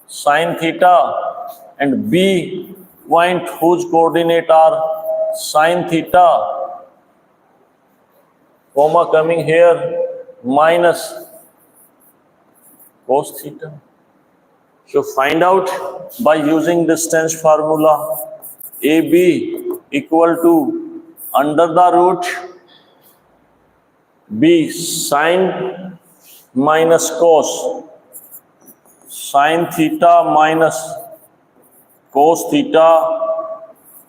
sine theta, and B point whose coordinate are sine theta, comma coming here, minus cos theta. So find out by using distance formula. AB equal to under the root B sine minus cos, sine theta minus cos theta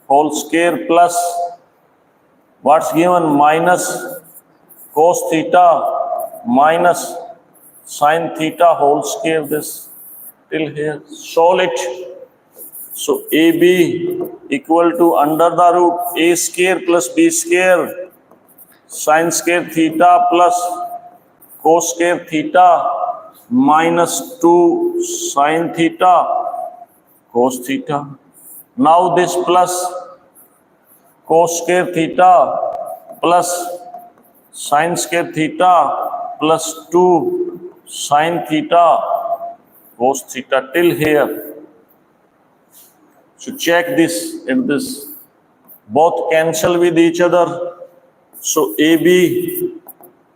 whole square plus what's given minus cos theta minus sine theta whole square, this till here. Solve it. So AB equal to under the root A square plus B square sine square theta plus cos square theta minus 2 sine theta cos theta. Now this plus cos square theta plus sine square theta plus 2 sine theta cos theta till here. So check this and this. Both cancel with each other. So AB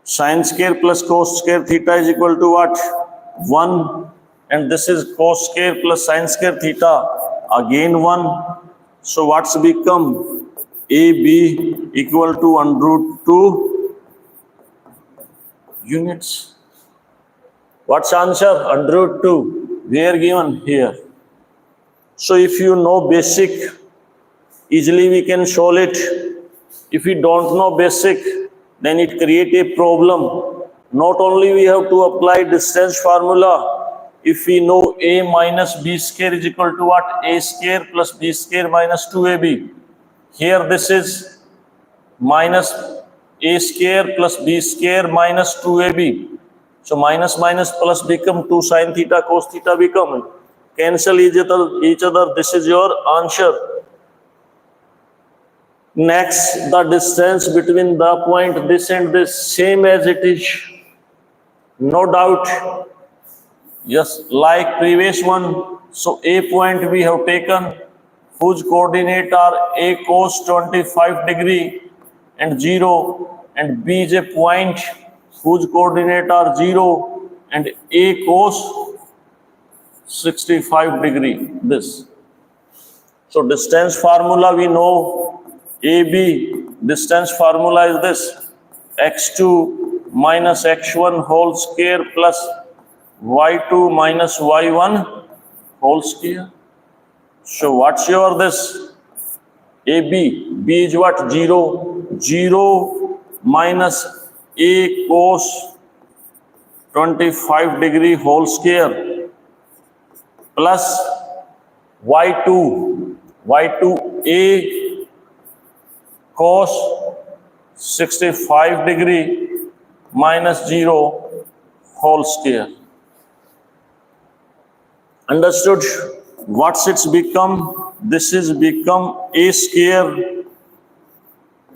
sine square plus cos square theta is equal to what? 1. And this is cos square plus sine square theta. Again 1. So what's become? AB equal to 1 root 2 units. What's answer? 1 root 2. Where given? Here. So if you know basic, easily we can solve it. If we don't know basic, then it create a problem. Not only we have to apply distance formula. If we know A minus B square is equal to what? A square plus B square minus 2AB. Here this is minus A square plus B square minus 2AB. So minus minus plus become 2 sine theta cos theta become. Cancel each other. This is your answer. Next, the distance between the point this and this, same as it is. No doubt. Yes, like previous one. So A point we have taken, whose coordinate are A cos 25 degree and 0, and B is a point whose coordinate are 0 and A cos 65 degree, this. So distance formula we know. AB distance formula is this: x2 minus x1 whole square plus y2 minus y1 whole square. So what's your this? AB, B is what? 0. 0 minus A cos 25 degree whole square plus y2 A cos 65 degree minus 0 whole square. Understood? What's it's become? This is become A square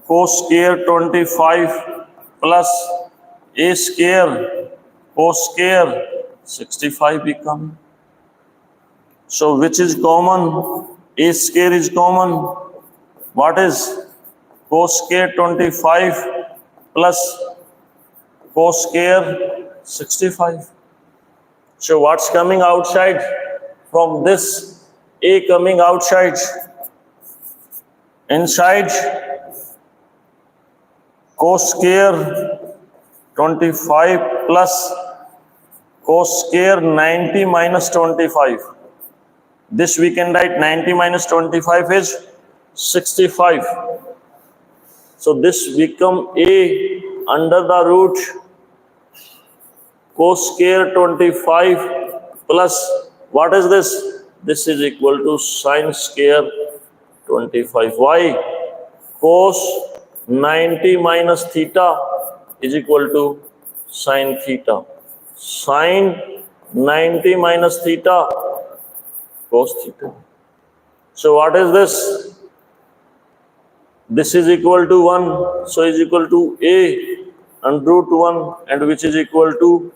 cos square 25 plus A square cos square 65 become. So which is common? A square is common. What is? Cos square 25 plus cos square 65. So what's coming outside? From this, A coming outside. Inside, cos square 25 plus cos square 90 minus 25. This we can write 90 minus 25 is 65. So this become A under the root cos square 25 plus what is this? This is equal to sine square 25. Why? Cos 90 minus theta is equal to sine theta. Sine 90 minus theta cos theta. So what is this? This is equal to 1. So is equal to A and root 1, and which is equal to